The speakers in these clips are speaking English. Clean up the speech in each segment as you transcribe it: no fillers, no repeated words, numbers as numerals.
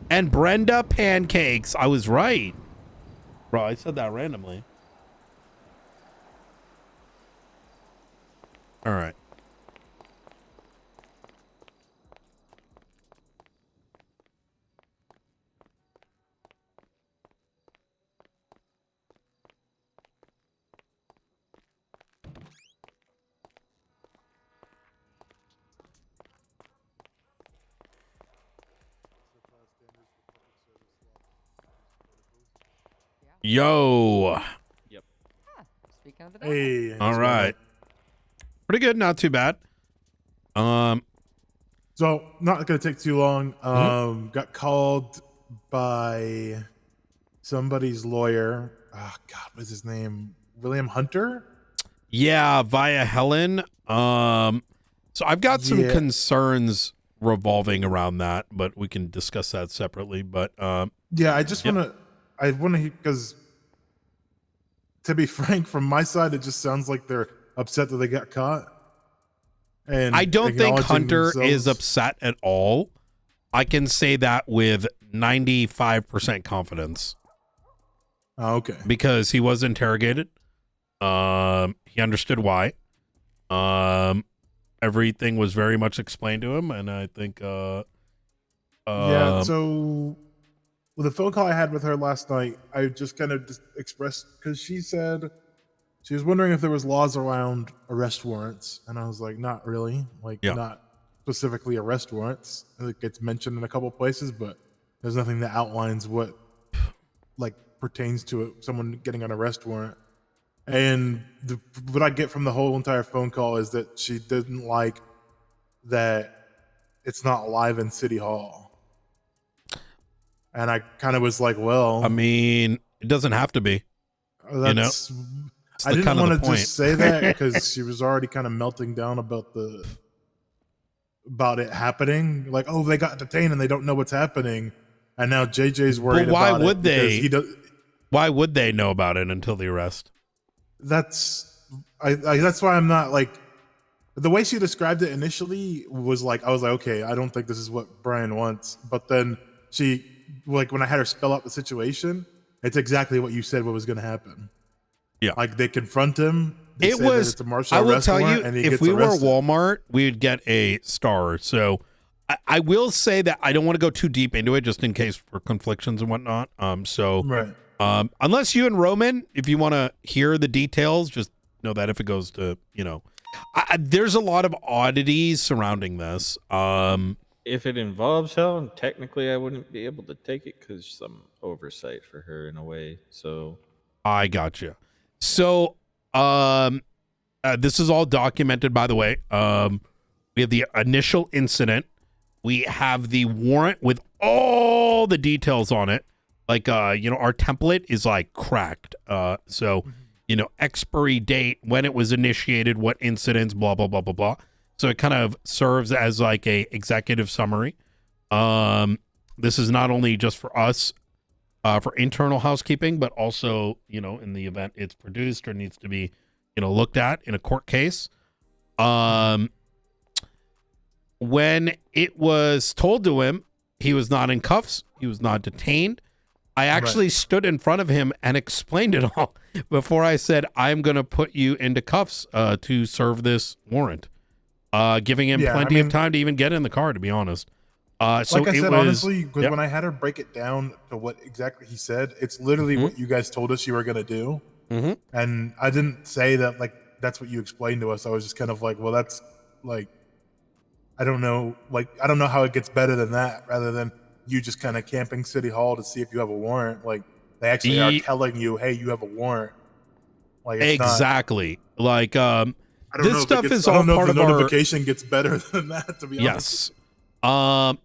And Brenda Pancakes. I was right. Bro, I said that randomly. All right. Yo. Yep. Speaking of the Hey, All how's it going, right. mate? Pretty good. Not too bad. So, not gonna take too long. Mhm. Got called by somebody's lawyer. Oh God, what's his name? William Hunter. Yeah, via Helen. So I've got some Yeah, concerns revolving around that, but we can discuss that separately. But yeah. I just Yep. wanna, because to be frank, from my side, it just sounds like they're upset that they got caught and I don't think acknowledging Hunter is themselves. upset at all. I can say that with 95% confidence Oh, okay. because he was interrogated. He understood why. Everything was very much explained to him, and I think Yeah. So, with the phone call I had with her last night, I just kind of expressed, because she said she was wondering if there was laws around arrest warrants, and I was like, not really, like Yeah. not specifically arrest warrants. It gets mentioned in a couple places, but there's nothing that outlines what like pertains to it, someone getting an arrest warrant. And what I get from the whole entire phone call is that she didn't like that it's not live in City Hall. And I kind of was like, well, I mean, it doesn't have to be. that's It's I the didn't kind of want the to point. just say that because she was already kind of melting down about it happening. Like, oh, they got detained and they don't know what's happening, and now JJ's worried But why about would it because they? he does. Why would they know about it until the arrest? That's why I'm not like, the way she described it initially was like, I was like, okay, I don't think this is what Brian wants. But then she, like, when I had her spell out the situation, it's exactly what you said what was going to happen. Yeah. Like, they confront him. They It say that was, it's a martial I will arrest tell warrant, you, and he if gets we were arrested. Walmart, we would get a star. So I will say that I don't want to go too deep into it just in case for conflictions and whatnot. Right. Unless you and Roman, if you want to hear the details, just know that if it goes to, there's a lot of oddities surrounding this. If it involves Helen, technically I wouldn't be able to take it because some oversight for her in a way. So I gotcha. So, this is all documented, by the way. We have the initial incident. We have the warrant with all the details on it. Like, our template is like cracked. Expiry date, when it was initiated, what incidents, blah, blah, blah, blah, blah. So it kind of serves as like a executive summary. This is not only just for us, for internal housekeeping, but also, in the event it's produced or needs to be, looked at in a court case. When it was told to him, he was not in cuffs. He was not detained. I actually stood in front of him and explained it all before I said, I'm going to put you into cuffs to serve this warrant, giving him plenty of time to even get in the car, to be honest. So like I said, honestly, because yep. when I had her break it down to what exactly he said, it's literally what you guys told us you were going to do. Mm-hmm. And I didn't say that, like, that's what you explained to us. I was just kind of like, well, that's like, I don't know how it gets better than that, rather than you just kind of camping City Hall to see if you have a warrant. Like, they actually are telling you, hey, you have a warrant. Like, it's exactly. Like, I don't this know stuff if is I all don't know part if the of notification gets better than that, to be honest. Yes.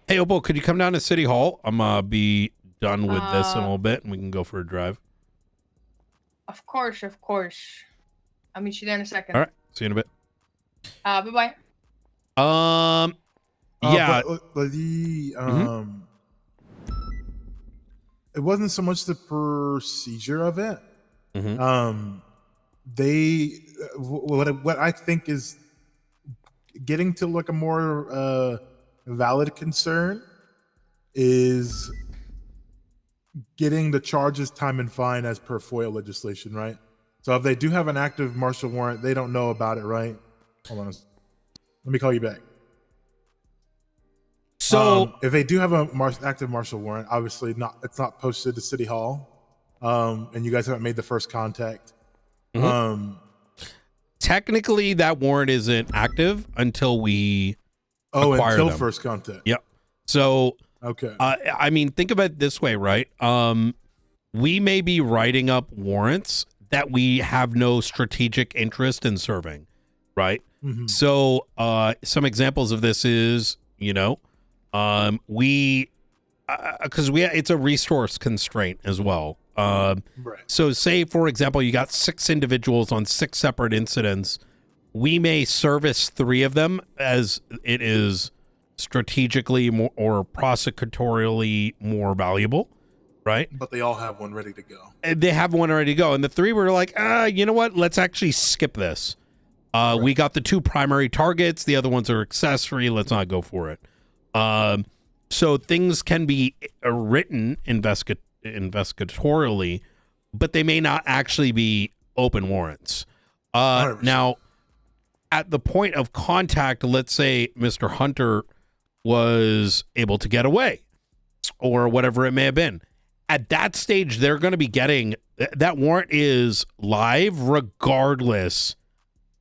Hey, Opal, could you come down to City Hall? I'm be done with this in a little bit, and we can go for a drive. Of course. I'll meet you there in a second. All right. See you in a bit. Bye-bye. Yeah. But it wasn't so much the procedure of it. Mm-hmm. What I think is getting to like a more valid concern is getting the charges, time, and fine as per FOIA legislation, right? So if they do have an active martial warrant, they don't know about it, right? Hold on. Let me call you back. So if they do have a active martial warrant, obviously it's not posted to City Hall, and you guys haven't made the first contact. Technically, that warrant isn't active until we acquire until them. first contact. Yep. So, okay. I mean, think of it this way, right? We may be writing up warrants that we have no strategic interest in serving, right? Mhm. So, some examples of this is, because it's a resource constraint as well. Right. So say, for example, you got 6 individuals on 6 separate incidents. We may service 3 of them as it is strategically more or prosecutorially more valuable, right? But they all have one ready to go. And they have one ready to go. And the 3 were like, you know what? Let's actually skip this. We got the 2 primary targets. The other ones are accessory. Let's not go for it. So things can be written investigatorially, but they may not actually be open warrants. Now, at the point of contact, let's say Mr. Hunter was able to get away or whatever it may have been. At that stage, they're going to be getting that warrant is live regardless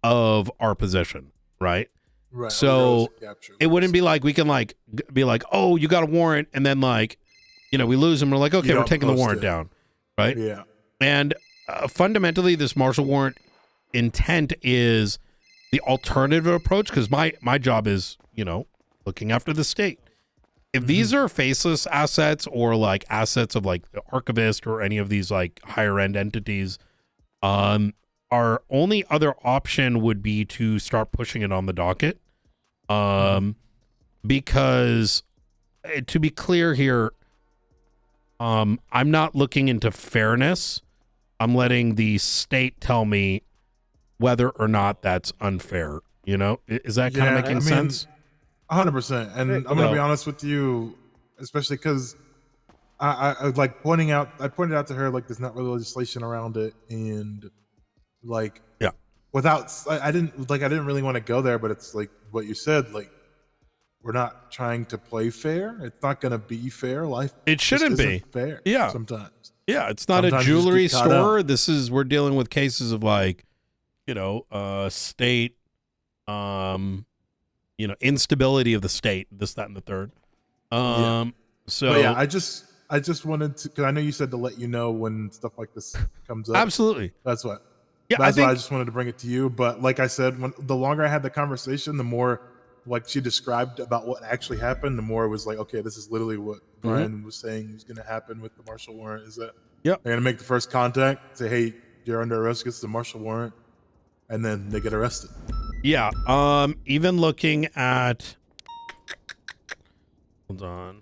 of our position, right? Right. So it wouldn't be like we can be like, oh, you got a warrant, and then we lose them. We're like, okay, we're taking the warrant down, right? Yeah. And fundamentally, this martial warrant intent is the alternative approach, because my job is, looking after the state. If these are faceless assets or assets of the archivist or any of these higher end entities, our only other option would be to start pushing it on the docket. Because to be clear here, I'm not looking into fairness. I'm letting the state tell me whether or not that's unfair. Is that kind of making sense? 100%. And I'm going to be honest with you, especially because I pointed out to her, there's not really legislation around it. And I didn't really want to go there, but it's what you said, we're not trying to play fair. It's not going to be fair. Life it shouldn't be fair. Yeah. Sometimes. Yeah. It's not a jewelry store. We're dealing with cases of state, instability of the state, this, that, and the third. So but I just wanted to, because I know you said to let you know when stuff like this comes up. Absolutely. That's what. Yeah, why I just wanted to bring it to you. But like I said, the longer I had the conversation, the more she described about what actually happened, the more it was okay, this is literally what Brian was saying was going to happen with the martial warrant. Is that they're going to make the first contact, say, hey, you're under arrest, gets the martial warrant, and then they get arrested. Yeah. Even looking at, hold on.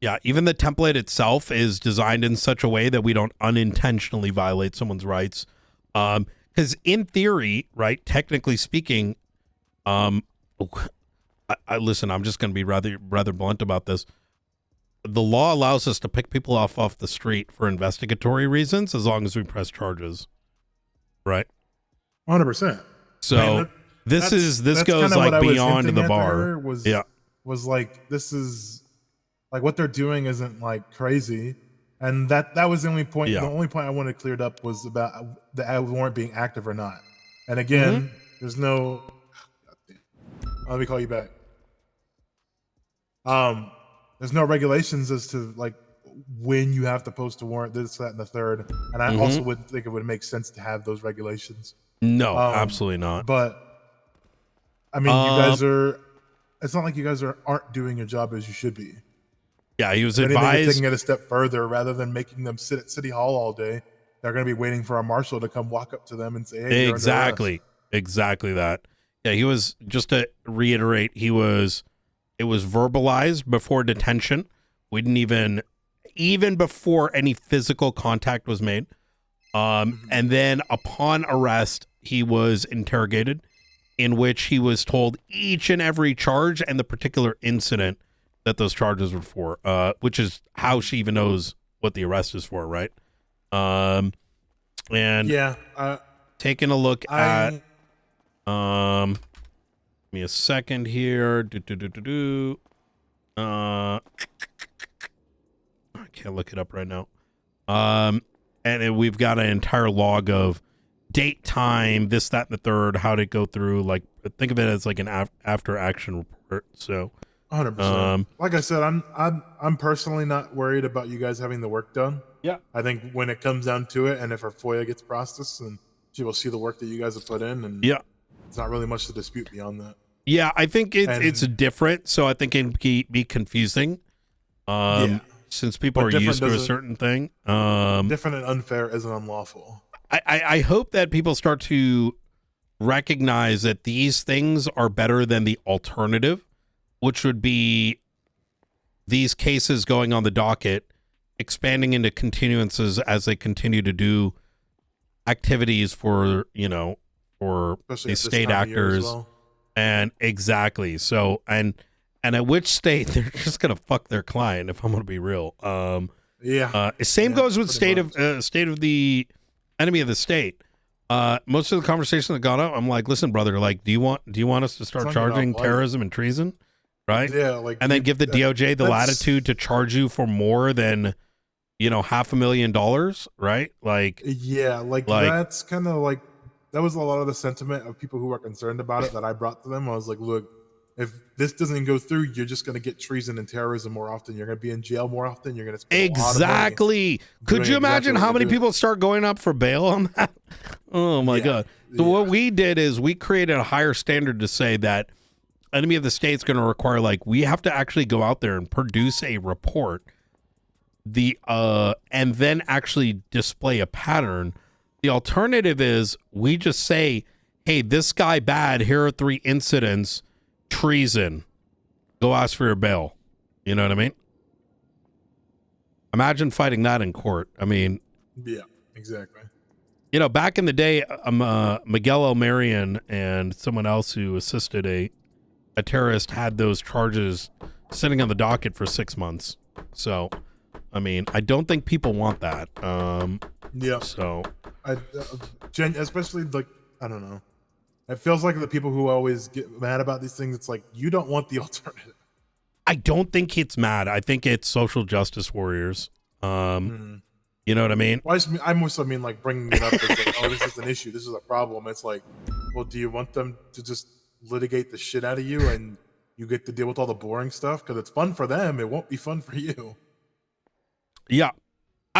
Yeah, even the template itself is designed in such a way that we don't unintentionally violate someone's rights. Because in theory, right, technically speaking, listen, I'm just going to be rather blunt about this. The law allows us to pick people off the street for investigatory reasons as long as we press charges, right? 100%. So this goes beyond the bar. Was this is what they're doing isn't crazy, and that was the only point. The only point I wanted cleared up was about the warrant being active or not. And again, there's no. Let me call you back. There's no regulations as to when you have to post a warrant, this, that, and the third. And I also wouldn't think it would make sense to have those regulations. No, absolutely not. But I mean, you guys are. It's not like you guys aren't doing your job as you should be. Yeah, he was advised. Taking it a step further, rather than making them sit at City Hall all day, they're going to be waiting for a marshal to come walk up to them and say, "Hey, exactly that." Yeah, he was, just to reiterate, it was verbalized before detention. We didn't even before any physical contact was made. And then upon arrest, he was interrogated. in which he was told each and every charge and the particular incident that those charges were for, which is how she even knows what the arrest is for, right? And Yeah. taking a look at, give me a second here. I can't look it up right now. We've got an entire log of date, time, this, that, and the third, how to go through. Like, think of it as like an after action report. So, 100%. Like I said, I'm personally not worried about you guys having the work done. Yeah. I think when it comes down to it, and if her FOIA gets processed, and she will see the work that you guys have put in, and yeah, it's not really much to dispute beyond that. Yeah, I think it's different, so I think it can be confusing. Since people are used to a certain thing. Different and unfair isn't unlawful. I hope that people start to recognize that these things are better than the alternative, which would be these cases going on the docket, expanding into continuances as they continue to do activities for, for the state actors. Well. And exactly. So, and at which state they're just going to fuck their client, if I'm going to be real. Same goes with state of the enemy of the state. Most of the conversations that got up, I'm like, listen, brother, like, do you want us to start charging terrorism and treason? Right. Yeah. Like, and then give the DOJ the latitude to charge you for more than, $500,000. Right. Like, yeah, like that's kind of like, that was a lot of the sentiment of people who were concerned about it that I brought to them. I was like, look, if this doesn't go through, you're just going to get treason and terrorism more often. You're going to be in jail more often. You're going to spend exactly. Could you imagine how many people start going up for bail on that? Oh my God. So what we did is we created a higher standard to say that enemy of the state's going to require, like, we have to actually go out there and produce a report, and then actually display a pattern. The alternative is we just say, hey, this guy bad, here are 3 incidents, treason, go ask for your bail. You know what I mean? Imagine fighting that in court. I mean, yeah, exactly. Back in the day, Miguel O'Marion and someone else who assisted a terrorist had those charges sitting on the docket for 6 months. So, I mean, I don't think people want that. Yeah. So, especially, like, I don't know. It feels like the people who always get mad about these things, it's like, you don't want the alternative. I don't think it's mad. I think it's social justice warriors. You know what I mean? Well, I mostly mean, like, bringing it up as like, oh, this is an issue. This is a problem. It's like, well, do you want them to just litigate the shit out of you and you get to deal with all the boring stuff? Because it's fun for them. It won't be fun for you. Yeah.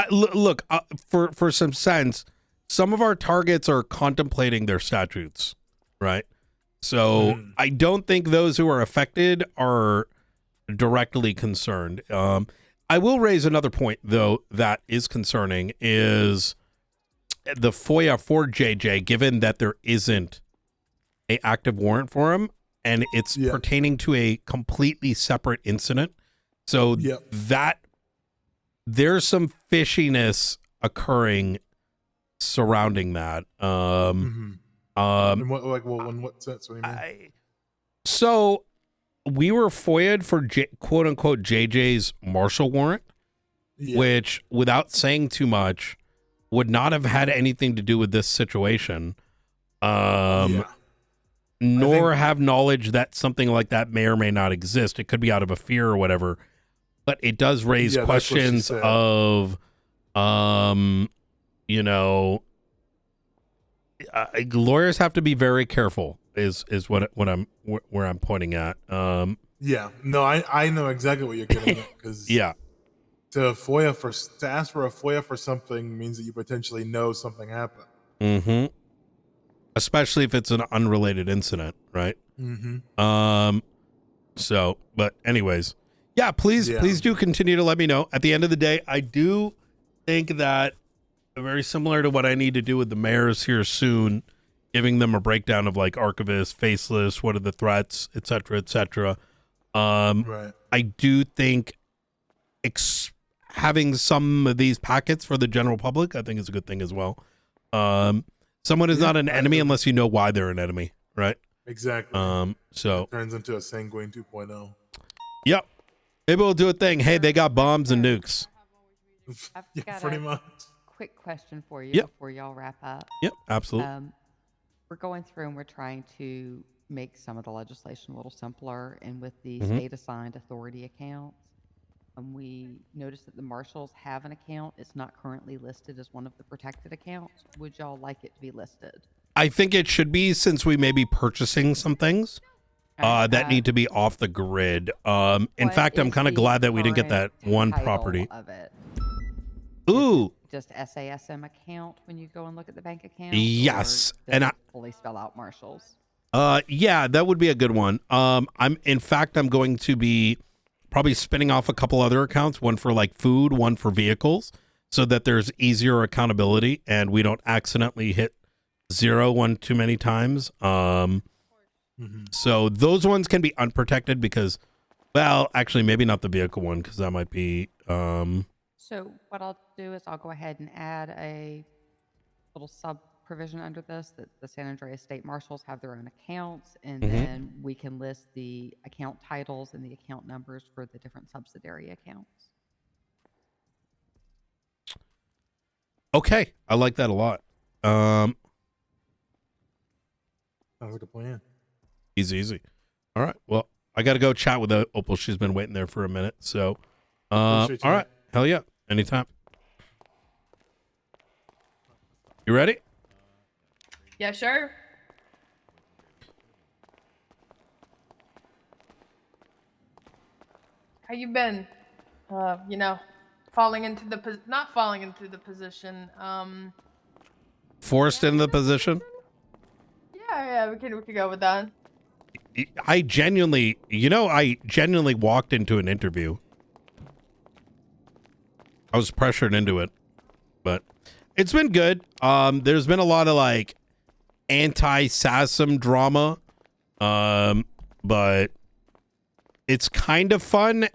Look, for some sense, some of our targets are contemplating their statutes, right? So I don't think those who are affected are directly concerned. I will raise another point, though, that is concerning, is the FOIA for JJ, given that there isn't an active warrant for him, and it's pertaining to a completely separate incident. So that there's some fishiness occurring surrounding that. In what sense? What do you mean? So we were FOIA'd for quote unquote JJ's Marshall warrant, which, without saying too much, would not have had anything to do with this situation. Nor have knowledge that something like that may or may not exist. It could be out of a fear or whatever, but it does raise questions of, lawyers have to be very careful. Is what I'm where I'm pointing at. I know exactly what you're getting at, because to ask for a FOIA for something means that you potentially know something happened. Mm-hmm. Especially if it's an unrelated incident, right? Mm-hmm. So, but anyways, please do continue to let me know. At the end of the day, I do think that very similar to what I need to do with the mayors here soon, giving them a breakdown of, like, archivist, faceless, what are the threats, et cetera, et cetera. I do think having some of these packets for the general public, I think, is a good thing as well. Someone is not an enemy unless you know why they're an enemy, right? Exactly. So It turns into a sanguine 2.0. yep, maybe we'll do a thing. Hey, they got bombs and nukes. I've Yeah, got pretty a much. quick question for you Yep. before y'all wrap up. Yep, absolutely. We're going through and we're trying to make some of the legislation a little simpler, and with the Mhm. state-assigned authority accounts, we noticed that the marshals have an account. It's not currently listed as one of the protected accounts. Would y'all like it to be listed? I think it should be, since we may be purchasing some things Alright, that need to be off the grid. In what fact, I'm is kind of the glad that we didn't get that current one title property. of it? Ooh, Just SASM account when you go and look at the bank account? yes. Or does And it fully spell out marshals? yeah, that would be a good one. I'm going to be probably spinning off a couple other accounts, one for like food, one for vehicles, so that there's easier accountability and we don't accidentally hit 0 one too many times. So those ones can be unprotected because, well, actually maybe not the vehicle one, because that might be So what I'll do is I'll go ahead and add a little sub provision under this that the San Andreas State Marshals have their own accounts, and then we can list the account titles and the account numbers for the different subsidiary accounts. okay. I like that a lot. Sounds like a plan. Easy. All right. Well, I got to go chat with Opal. She's been waiting there for a minute. So, all Appreciate you, right. man. Hell yeah. Anytime. You ready? Yeah, sure. How you been? You know, falling into the not falling into the position. Forced into the position. Yeah, we could go with that. I genuinely walked into an interview. I was pressured into it, but it's been good. There's been a lot of like anti-SASM drama, but it's kind of fun,